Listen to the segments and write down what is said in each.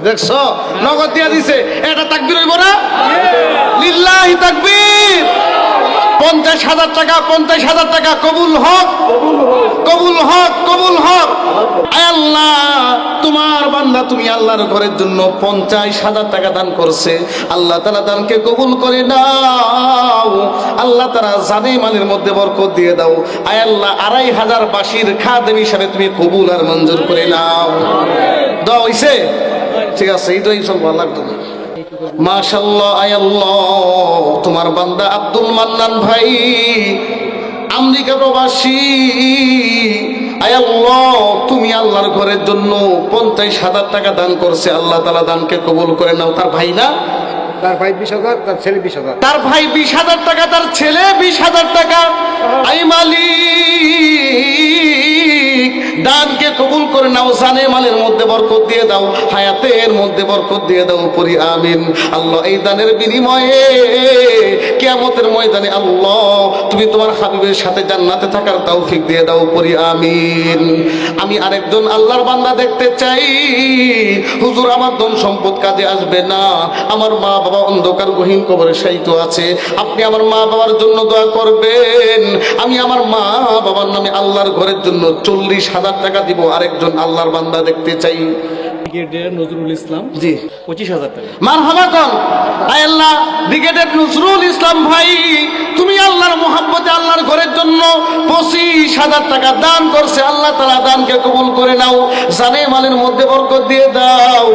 দেখছো নগদ দিয়া দিছে, এটা তাকবীর হইব না? লিল্লাহি তাকবীর। 50,000 টাকা, 50,000 টাকা কবুল হক, কবুল হক, কবুল হক। আয় আল্লাহ, তোমার বান্দা তুমি আল্লাহর ঘরের জন্য 50,000 টাকা দান করছে। আল্লাহ তাআলা দানকে কবুল করে নাও। আল্লাহ তাআলা জানে মালের মধ্যে বরকত দিয়ে দাও। আয় আল্লাহ, 2,500 বাসির খাদেম হিসাবে তুমি কবুল আর মঞ্জুর করে নাও। দোয়া হইছে? ঠিক আছে, এইটাই সব ভালো লাগতো। মাশাআল্লাহ। আয় আল্লাহ, তোমার বান্দা আব্দুল মান্নান ভাই আমেরিকা প্রবাসী, আয় আল্লাহ তুমি আল্লাহর ঘরের জন্য 50,000 টাকা দান করছে। আল্লাহ তাআলা দানকে কবুল করে নাও। তার ভাই না? তার ভাই 20,000, তার ছেলে 20,000। তার ভাই 20,000 টাকা, তার ছেলে 20,000 টাকা। আই মালিক, দানকে কবুল করে নাও। জানে মালের মধ্যে বরকত দিয়ে দাও, হায়াতের মধ্যে বরকত দিয়ে দাও। পড়ি আমিন। আল্লাহ, এই দানের বিনিময়ে কিয়ামতের ময়দানে আল্লাহ তুমি তোমার হাবিবের সাথে জান্নাতে থাকার তৌফিক দিয়ে দাও। পড়ি আমিন। আমি আরেকজন আল্লাহর বান্দা দেখতে চাই। হুজুর, আমার ধন সম্পদ কাজে আসবে না, আমার মা বাবা অন্ধকার গহীন কবরে শায়িত আছে, আপনি আমার মা বাবার জন্য দোয়া করবেন। আমি আমার মা বাবার নামে আল্লাহর ঘরের জন্য 40,000 টাকা দিব। আরেকজন আল্লাহর বান্দা দেখতে চাই। ব্রিগেডিয়ার নজরুল ইসলাম, জি, 25,000 টাকা। মারহাবা কোন। আয় আল্লাহ, ব্রিগেডিয়ার নজরুল ইসলাম ভাই তুমি আল্লাহর মোহাব্বতে আল্লাহর ঘরের জন্য 25,000 টাকা দান করছে। আল্লাহ তাআলা দানকে কবুল করে নাও। জানে মালের মধ্যে বরকত দিয়ে দাও।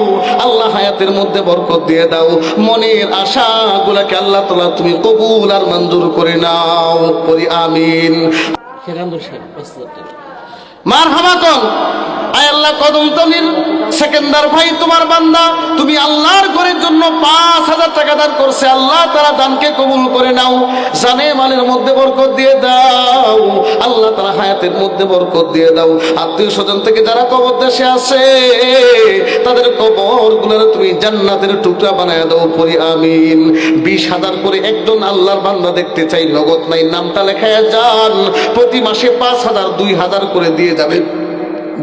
আল্লাহ হায়াতের মধ্যে বরকত দিয়ে দাও। মনের আশাগুলোকে আল্লাহ তাআলা তুমি কবুল আর মঞ্জুর করে নাও। পড়ি আমিন। সেকান্দর সাহেব 5,000 টাকা। মারহাবা কোন। আয় আল্লাহ, কদমতলির সেকেন্দার ভাই তোমার বান্দা তুমি আল্লাহর ঘরের জন্য 5,000 টাকা দান করছে। আল্লাহ তাআলা দানকে কবুল করে নাও। জানে মালের মধ্যে বরকত দিয়ে দাও। আল্লাহ তাআলা হায়াতের মধ্যে বরকত দিয়ে দাও। আত্মীয় স্বজন থেকে যারা কবর দেশে আছে তাদের কবরগুলোর তুমি জান্নাতের টুকরা বানায় দাও। পড়ি আমিন। 20,000 করে একজন আল্লাহর বান্দা দেখতে চাই। নগদ নাই, নামটা লেখায়া যান। প্রতি মাসে 5,000, 2,000 করে দিয়ে যাবে।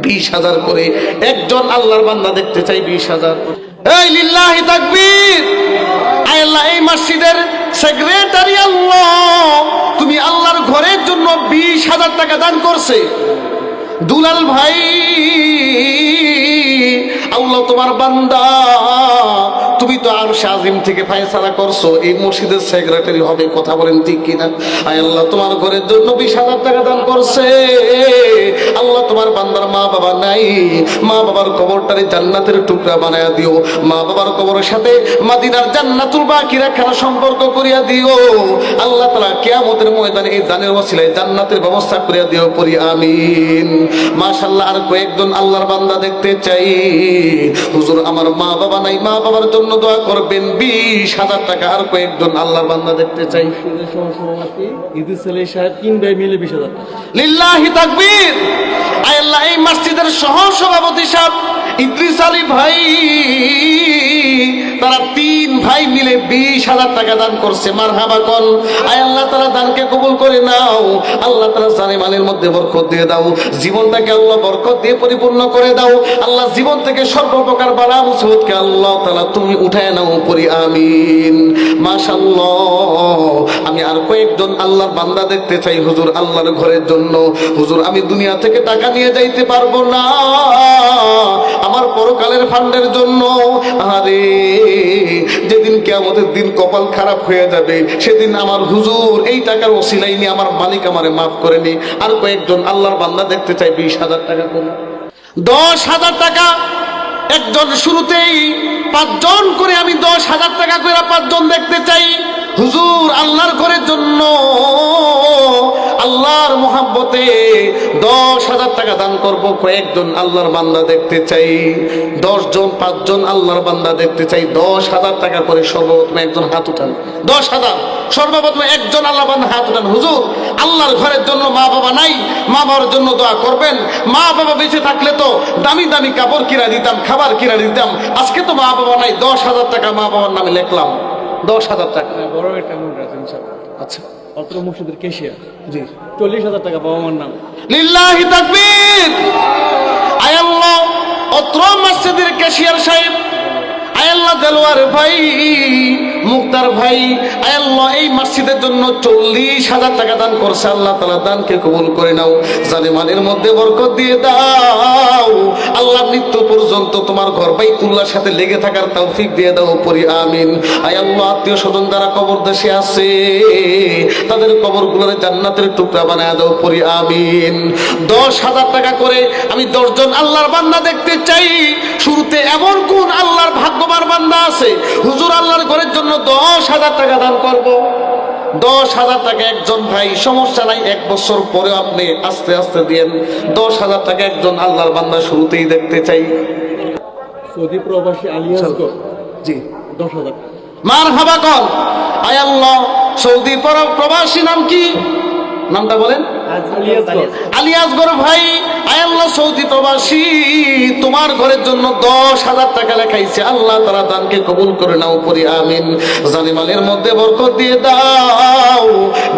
20,000 করে একজন আল্লাহর বান্দা দেখতে চাই। 20,000। এই লিল্লাহি তাকবীর। আয় আল্লাহ, এই মসজিদের সেক্রেটারি আল্লাহ তুমি আল্লাহর ঘরের জন্য 20,000 টাকা দান করছে। দুলাল ভাই আল্লাহ তোমার বান্দা তুমি তো আরশে আজিম থেকে ফয়সালা করছো এই মসজিদের সেক্রেটারি হবে। কথা বলেন ঠিক কিনা? আয় আল্লাহ, তোমার ঘরের জন্য 20,000 টাকা দান করছে। আল্লাহ তোমার বান্দার মা বাবা নাই, মা বাবার কবরটারে জান্নাতের টুকরা বানায়া দিও। মা বাবার কবরের সাথে মদিনার জান্নাতুল বাকিরা খেলা সম্পর্ক করিয়া দিও। আল্লাহ তাআলা কিয়ামতের ময়দানে এই দানের ওসিলায় জান্নাতের ব্যবস্থা করিয়া দিও। পড়ি আমিন। মাশাআল্লাহ। আর কয়েকজন আল্লাহর বান্দা দেখতে চাই। হুজুর, আমার মা বাবা নাই, মা বাবার জন্য দোয়া করবেন। 20,000 টাকা। আর কয়েকজন আল্লাহর বান্দা দেখতে চাই। সভাপতি ইদ্রিস আলী সাহেব 3 ভাই মিলে 20,000 টাকা। লিল্লাহি তাকবীর। আয় আল্লাহ, এই মসজিদের সহ সভাপতি সাহেব ইদ্রিস আলী ভাই তারা 3 ভাই মিলে 20,000 টাকা দান করছে। মারহাবা কোন। আয় আল্লাহ তাআলা দানকে কবুল করে নাও। আল্লাহ তাআলা জানে মালের মধ্যে বরকত দিয়ে দাও। জীবনটাকে আল্লাহ বরকত দিয়ে পরিপূর্ণ করে দাও। আল্লাহ জীবন থেকে সর্বপ্রকার বালা মুসিবতকে আল্লাহ তাআলা তুমি উঠায় নাও। পড়ি আমিন। মাশাআল্লাহ। আমি আর কয়েকজন আল্লাহর বান্দা দেখতে চাই। হুজুর, আল্লাহর ঘরের জন্য হুজুর আমি দুনিয়া থেকে টাকা নিয়ে যাইতে পারবো না, আমার পরকালের ফান্ডের জন্য। আরে যেদিন কিয়ামতের দিন কপাল খারাপ হয়ে যাবে সেদিন আমার হুজুর এই টাকার ওসিলাই নিয়ে আমার মালিক আমারে মাফ করে নি। আর কয়েকজন আল্লাহর বান্দা দেখতে চাই। 20,000 টাকা করে। 10,000 টাকা একজন। শুরুতেই 5 জন করে আমি 10,000 টাকা করে 5 জন দেখতে চাই। হুজুর, আল্লাহর ঘরের জন্য আল্লাহর মোহাব্বতে 10,000 টাকা দান করব। কয়েকজন আল্লাহর বান্দা দেখতে চাই। 10 জন, 5 জন আল্লাহর বান্দা দেখতে চাই। 10,000 টাকা করে সর্বপ্রথম একজন হাত উঠান। 10,000 সর্বপ্রথম একজন আল্লাহর বান্দা হাত উঠান। হুজুর, আল্লাহর ঘরের জন্য মা বাবা নাই, মা বাবার জন্য দোয়া করবেন। মা বাবা বেঁচে থাকলে তো দামি দামি কাপড় কিনা দিতাম, খাবার কিনা দিতাম। আজকে তো মা বাবা নাই, 10,000 টাকা মা বাবার নামে লিখলাম। 10,000 টাকা। বড় একটা নোট আছে ইনশাআল্লাহ। আচ্ছা, অত্র মসজিদের কেশিয়া জি। 40,000 টাকা বাবা মার নাম। লিল্লাহি তাকবীর। আয় আল্লাহ, অত্র মসজিদের ক্যাশিয়ার সাহেব আল্লাহ দেলোয়ার ভাই, মুক্তার ভাই, আয় আল্লাহ এই মসজিদের জন্য 40,000 টাকা দান করছে। আল্লাহ তাআলা দানকে কবুল করে নাও, জানেমানের মধ্যে বরকত দিয়ে দাও। আল্লাহ মৃত্যু পর্যন্ত তোমার ঘর বাইতুল্লাহর সাথে লেগে থাকার তৌফিক দিয়ে দাও, পড়ি আমিন। আয় আল্লাহ আত্মীয় স্বজন যারা কবর দেশে আছে তাদের কবরগুলোরে জান্নাতের টুকরা বানায় দাও, পড়ি আমিন। 10,000 টাকা করে আমি 10 জন আল্লাহর বান্দা দেখতে চাই। শুরুতে এমন কোন আল্লাহর ভাগ্যবান বান্দা আছে হুজুর আল্লাহর ঘরের জন্য 10,000 টাকা দান করব? 10,000 টাকা একজন ভাই, সমস্যা নাই, 1 বছর পরে আপনি আস্তে আস্তে দিয়েন। 10,000 টাকা একজন আল্লাহর বান্দা শুরুতেই দেখতে চাই। সৌদি প্রবাসী আলিয়াসগর জি 10,000। মারহাবা কর। আয় আল্লাহ সৌদি প্রবাসী নাম কি? নামটা বলেন। আলিয়াসগর। আলিয়াসগর ভাই, আয় আল্লাহ সৌদি প্রবাসী তোমার ঘরের জন্য 10,000 টাকা লেখাইছে। আল্লাহ তাআলা দানকে কবুল করে নাও, পড়ি আমিন। জানেমালের মধ্যে বরকত দিয়ে দাও।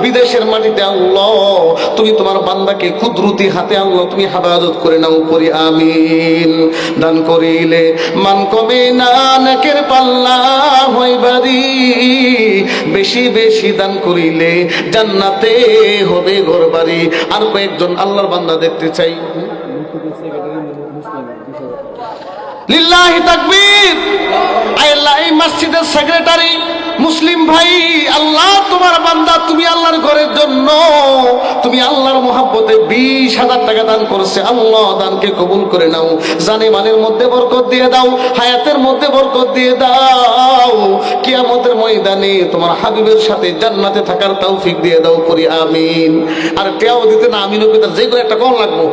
বিদেশের মাটিতে আল্লাহ তুমি তোমার বান্দাকে কুদরতি হাতে আল্লাহ তুমি হেফাজত করে নাও, পড়ি আমিন। দান করিলে মান কমে না, নেকের পাল্লা হয় ভারী। বেশি বেশি দান করিলে জান্নাতে হবে ঘর বাড়ি। আর কয়েকজন আল্লাহর বান্দা দেখতে চাই। লিল্লাহি তাকবীর। আল্লাহ এই মসজিদের সেক্রেটারি মুসলিম ভাই, আল্লাহ তোমার বান্দা, তুমি আল্লাহর ঘরের জন্য তুমি আল্লাহর মহব্বতে 20,000 টাকা দান করছে। আল্লাহ দানকে কবুল করে নাও, জানে মানের মধ্যে বরকত দিয়ে দাও, হায়াতের মধ্যে বরকত দিয়ে দাও। কিয়ামতের ময়দানে তোমার হাবিবের সাথে জান্নাতে থাকার তৌফিক দিয়ে দাও, পড়ি আমিন। আর টেয়াও দিতে না, আমিনও কিন্তু যে কোনো একটা কল লাগবো,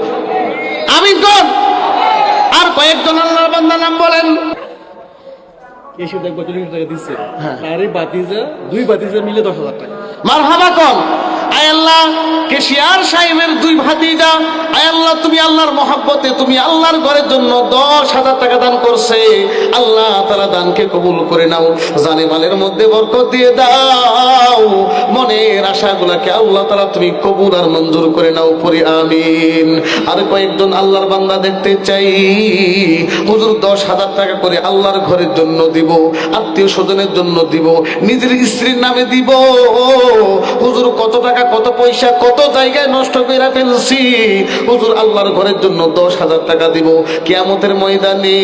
আমিন কোন। আর কয়েকজন আল্লাহর বান্দার নাম বলেন। এসে দেখবো 40 টাকা দিচ্ছে, আর এই বাতিজা 2 বাতিজা মিলে 10,000 টাকা। মারহাবা কম। আয় আল্লাহ কেশিয়ার সাহেবের 2 ভাতিজা, আয় আল্লাহ তুমি আল্লাহর মহব্বতে তুমি আল্লাহর ঘরের জন্য 10,000 টাকা দান করছে। আল্লাহ তাআলা দানকে কবুল করে নাও, জানে মালের মধ্যে বরকত দিয়ে দাও। মনের আশাগুলোকে আল্লাহ তাআলা তুমি কবুল আর মঞ্জুর করে নাও, পড়ি আমিন। আর কয়েকজন আল্লাহর বান্দা দেখতে চাই হুজুর 10,000 টাকা করে আল্লাহর ঘরের জন্য দিব, আত্মীয় স্বজনের জন্য দিব, নিজের স্ত্রীর নামে দিব। হুজুর কত টাকা কত পয়সা কত জায়গায় নষ্ট করে ফেলছি, হুজুর আল্লাহর ঘরের জন্য 10,000 টাকা দিব। কিয়ামতের ময়দানে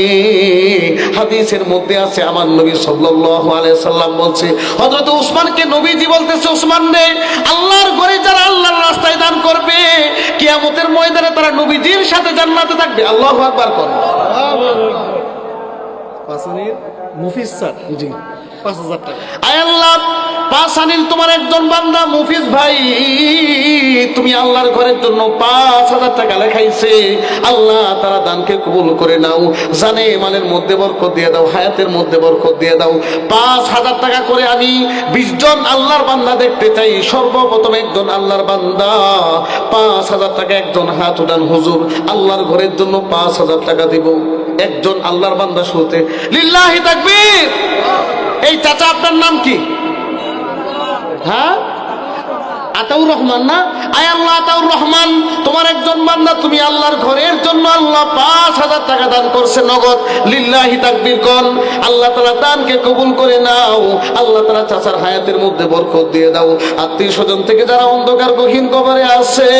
হাদিসের মধ্যে আছে আমার নবী সাল্লাল্লাহু আলাইহি সাল্লাম বলছে, হযরত উসমানকে নবীজি বলতেছে, উসমান রে আল্লাহর ঘরে যারা আল্লাহর রাস্তায় দান করবে কিয়ামতের ময়দানে তারা নবীজির সাথে জান্নাতে থাকবে। আল্লাহু আকবার কোন। পাসানির মুফিজ স্যার জি 5,000 টাকা। আয় আল্লাহ পাসানির তোমার একজন বান্দা মুফিজ ভাই, তুমি আল্লাহর ঘরের জন্য 5,000 টাকা লেখাইছে। আল্লাহ তারা দানকে কবুল করে নাও, জানে মালের মধ্যে বরকত দিয়ে দাও, হায়াতের মধ্যে বরকত দিয়ে দাও। 5,000 টাকা করে আমি 20 জন আল্লাহর বান্দা দেখতে চাই। সর্বপ্রথম একজন আল্লাহর বান্দা 5,000 টাকা, একজন হাত উঠান, হুজুর আল্লাহর ঘরের জন্য 5,000 টাকা দিব। একজন আল্লাহর বান্দা শুরুতে। লিল্লাহি তাকবীর। এই চাচা আপনার নাম কি? হ্যাঁ আতাউর রহমান না? আয় আল্লাহ আতাউর রহমান তোমার একজন বান্দা, তুমি আল্লাহর ঘরের জন্য আল্লাহ 5,000 টাকা দান করছে নগদ। লিল্লাহি তাকবীর কোন। আল্লাহ তাআলা দানকে কবুল করে নাও। আল্লাহ তাআলা চাচার হায়াতের মধ্যে বরকত দিয়ে দাও। আত্মীয় স্বজন থেকে যারা অন্ধকার গহীন কবরে আছে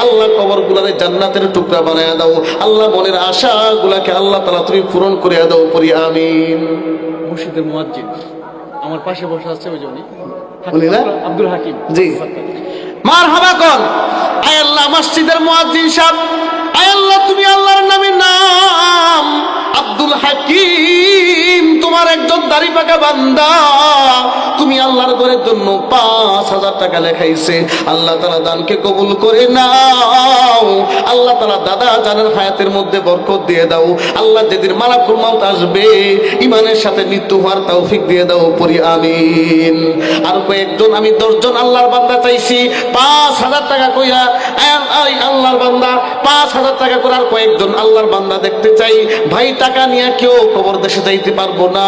আল্লাহ কবরগুলোরে জান্নাতের টুকরা বানায় দাও। আল্লাহ মনের আশাগুলোকে আল্লাহ তাআলা তুমি পূরণ করে দাও, পড়ি আমিন। মসজিদের মুয়াজ্জিন আমার পাশে বসে আছে, ওই জন্যই উনি না? আব্দুল হাকিম জি মারহাবা কোন। আয় আল্লাহ মসজিদের মুয়াজ্জিন সাহেব, আয় আল্লাহ তুমি আল্লাহর নামে নাম আব্দুল হাকিম তোমার একজন দাড়ি পাকা বান্দা, তুমি আল্লাহর ঘরের জন্য 5,000 টাকা লেখাইছে। আল্লাহ তাআলা দানকে কবুল করে নাও। আল্লাহ তাআলা দাদা জানের হায়াতের মধ্যে বরকত দিয়ে দাও। আল্লাহ যেদিন মালাকুল মাউত আসবে ঈমানের সাথে মৃত্যু হওয়ার তৌফিক দিয়ে দাও, পড়ি আমিন। আর কয়েকজন আমি 10 জন আল্লাহর বান্দা চাইছি 5,000 টাকা কইরা। আল্লাহর বান্দা 5,000 টাকা করে আর কয়েকজন আল্লাহর বান্দা দেখতে চাই। ভাই টাকা নিয়ে কেউ কবর দেশে যাইতে পারবো না।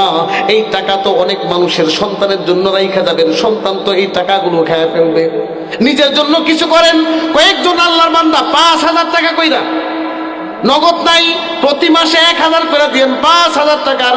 এই টাকা তো অনেক মানুষের সন্তানের জন্য রাইখা যাবেন, সন্তান তো এই টাকাগুলো খেয়ে ফেলবে। নিজের জন্য কিছু করেন। কয়েকজন আল্লাহর বান্দা 5,000 টাকা কইরা, নগদ নাই, প্রতি মাসে 1,000 করে দিয়েন, 5,000 টাকা।